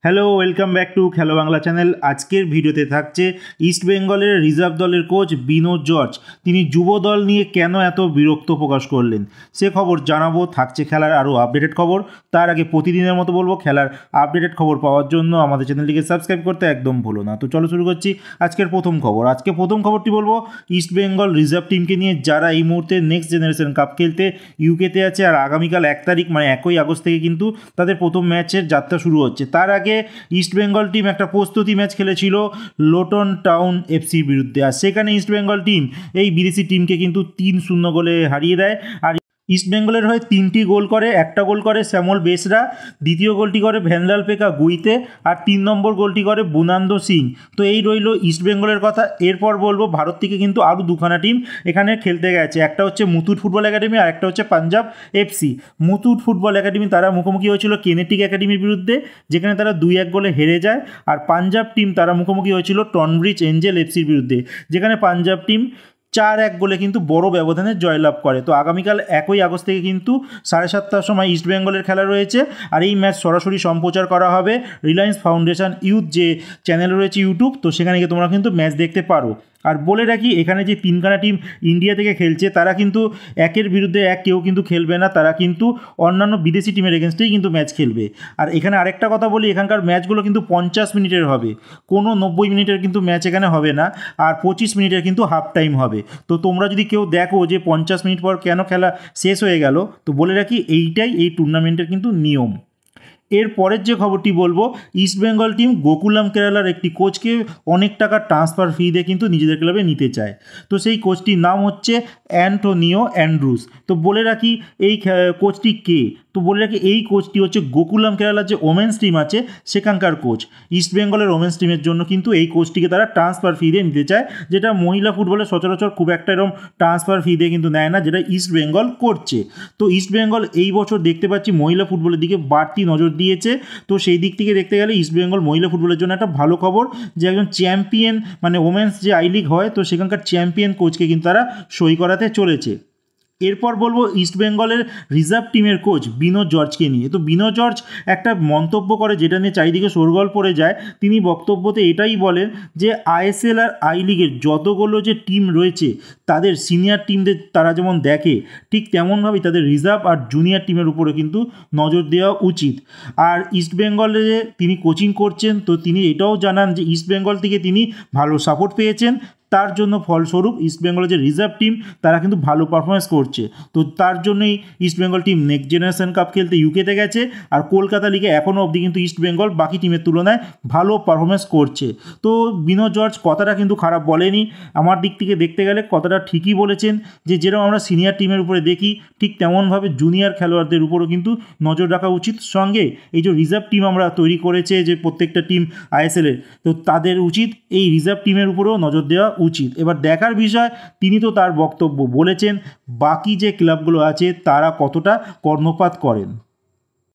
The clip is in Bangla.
হ্যালো, ওয়েলকাম ব্যাক টু খেলো বাংলা চ্যানেল। আজকের ভিডিওতে থাকছে ইস্ট বেঙ্গলের রিজার্ভ দলের কোচ বিনোদ জর্জ তিনি যুব দল নিয়ে কেন এত বিরক্ত প্রকাশ করলেন সে খবর জানাবো। থাকছে খেলার আরও আপডেটেড খবর। তার আগে প্রতিদিনের মতো বলবো, খেলার আপডেটেড খবর পাওয়ার জন্য আমাদের চ্যানেলটিকে সাবস্ক্রাইব করতে একদম ভুলো না। তো চলো শুরু করছি আজকের প্রথম খবর। আজকে প্রথম খবরটি বলবো ইস্ট বেঙ্গল রিজার্ভ টিমকে নিয়ে, যারা এই মুহূর্তে নেক্সট জেনারেশন কাপ খেলতে ইউকেতে আছে। আর আগামীকাল 1 তারিখ মানে 1 আগস্ট থেকে কিন্তু তাদের প্রথম ম্যাচের যাত্রা শুরু হচ্ছে। তার আগে ইস্ট বেঙ্গল টিম একটা প্রস্তুতি ম্যাচ খেলেছিল লোটন টাউন এফসির বিরুদ্ধে, আর সেখানে ইস্ট বেঙ্গল টিম এই বিদেশি টিমকে কিন্তু 3-0 গোলে হারিয়ে দেয়। আর ইস্ট বেঙ্গলের হয়ে 3টি গোল করে, একটা গোল করে শ্যামল বেসরা, দ্বিতীয় গোলটি করে ভ্যানলাল পেকা গুইতে, আর 3 নম্বর গোলটি করে বুনান্দো সিং। তো এই রইল ইস্ট বেঙ্গলের কথা। এরপর বলবো ভারত থেকে কিন্তু আরও দুখানা টিম এখানে খেলতে গেছে। একটা হচ্ছে মুথুট ফুটবল একাডেমি আর একটা হচ্ছে Punjab FC. Muthoot football academy তারা মুখোমুখি হয়েছিল কেনেটিক একাডেমির বিরুদ্ধে, যেখানে তারা 2-1 গোলে হেরে যায়। আর পাঞ্জাব টিম তারা মুখোমুখি হয়েছিল টনব্রিজ এঞ্জেল এফসির বিরুদ্ধে, যেখানে পাঞ্জাব টিম 4-1 গোলে কিন্তু বড় ব্যবধানে জয়লাভ করে। তো আগামীকাল 1 আগস্ট থেকে কিন্তু 7:30টার সময় ইস্ট বেঙ্গলের খেলা রয়েছে। আর এই ম্যাচ সরাসরি সম্প্রচার করা হবে রিলায়েন্স ফাউন্ডেশন ইউথ যে চ্যানেল রয়েছে ইউটিউব, তো সেখানে গিয়ে তোমরা কিন্তু ম্যাচ দেখতে পারো। আর বলে রাখি, এখানে যে 3খানা টিম ইন্ডিয়া থেকে খেলছে তারা কিন্তু 1-এর বিরুদ্ধে 1 কেউ কিন্তু খেলবে না, তারা কিন্তু অন্যান্য বিদেশি টিমের এগেনস্টেই কিন্তু ম্যাচ খেলবে। আর এখানে আরেকটা কথা বলি, এখানকার ম্যাচগুলো কিন্তু 50 মিনিটের হবে, কোনো 90 মিনিটের কিন্তু ম্যাচ এখানে হবে না। আর 25 মিনিটের কিন্তু হাফ টাইম হবে। তো তোমরা যদি কেউ দেখো যে 50 মিনিট পর কেন খেলা শেষ হয়ে গেল, তো বলে রাখি এইটাই এই টুর্নামেন্টের কিন্তু নিয়ম। এর পরের যে খবরটি বলবো, ইস্ট বেঙ্গল টিম গোকুলাম কেরালার একটি কোচকে অনেক টাকা ট্রান্সফার ফি দিয়ে কিন্তু নিজেদের ক্লাবে নিতে চায়। তো সেই কোচটির নাম হচ্ছে অ্যান্টোনিও অ্যান্ড্রুস। তো বলে রাখি এই কোচটি কে, তো বলে রাখি এই কোচটি হচ্ছে গোকুলাম কেরালার যে ওমেন্স টিম আছে সেখানকার কোচ। ইস্ট বেঙ্গলের ওমেন্স টিমের জন্য কিন্তু এই কোচটিকে তারা ট্রান্সফার ফি দিয়ে নিতে চায়, যেটা মহিলা ফুটবলে সচরাচর খুব একটা এরকম ট্রান্সফার ফি দিয়ে কিন্তু নেয় না, যেটা ইস্ট বেঙ্গল করছে। তো ইস্ট বেঙ্গল এই বছর দেখতে পাচ্ছি মহিলা ফুটবলের দিকে বাড়তি নজর দিয়েছে। তো সেই দিক থেকে দেখতে গেলে ইস্ট বেঙ্গল মহিলা ফুটবলের জন্য একটা ভালো খবর, যে একজন চ্যাম্পিয়ন মানে ওমেন্স যে আই লিগ হয়, তো সেখানকার চ্যাম্পিয়ন কোচকে কিন্তু তারা সই করাতে চলেছে। এরপর বলবো ইস্ট বেঙ্গলের রিজার্ভ টিমের কোচ বিনোদ জর্জকে নিয়ে। তো বিনোদ জর্জ একটা মন্তব্য করে, যেটা নিয়ে চারিদিকে শোরগোল পড়ে যায়। তিনি বক্তব্যতে এটাই বলেন যে আইএসএল আর আই লিগের যতগুলো যে টিম রয়েছে তাদের সিনিয়র টিমদের তারা যেমন দেখে, ঠিক তেমনভাবেই তাদের রিজার্ভ আর জুনিয়র টিমের উপরে কিন্তু নজর দেওয়া উচিত। আর ইস্ট বেঙ্গলে যে তিনি কোচিং করছেন, তো তিনি এটাও জানান যে ইস্ট বেঙ্গল থেকে তিনি ভালো সাপোর্ট পেয়েছেন, তার জন্য ফলস্বরূপ ইস্ট বেঙ্গলের যে রিজার্ভ টিম তারা কিন্তু ভালো পারফরমেন্স করছে। তো তার জন্যই east Bengal team next generation cup খেলতে ইউকেতে গেছে। আর কলকাতা লিগে এখনও অবধি কিন্তু ইস্ট বেঙ্গল বাকি টিমের তুলনায় ভালো পারফরমেন্স করছে। তো বিনোদ জর্জ কথাটা কিন্তু খারাপ বলেনি, আমার দিক থেকে দেখতে গেলে কথাটা ঠিকই বলেছেন, যে যেরকম আমরা সিনিয়র টিমের উপরে দেখি ঠিক তেমনভাবে জুনিয়র খেলোয়াড়দের উপরও কিন্তু নজর রাখা উচিত। সঙ্গে এই যে রিজার্ভ টিম আমরা তৈরি করেছে যে প্রত্যেকটা টিম আইএসএলের, তো তাদের উচিত এই রিজার্ভ টিমের উপরেও নজর দেওয়া উচিত। এবার দেখার বিষয়, তিনি তো তার বক্তব্য বলেছেন, বাকি যে ক্লাবগুলো আছে তারা কতটা কর্ণপাত করেন।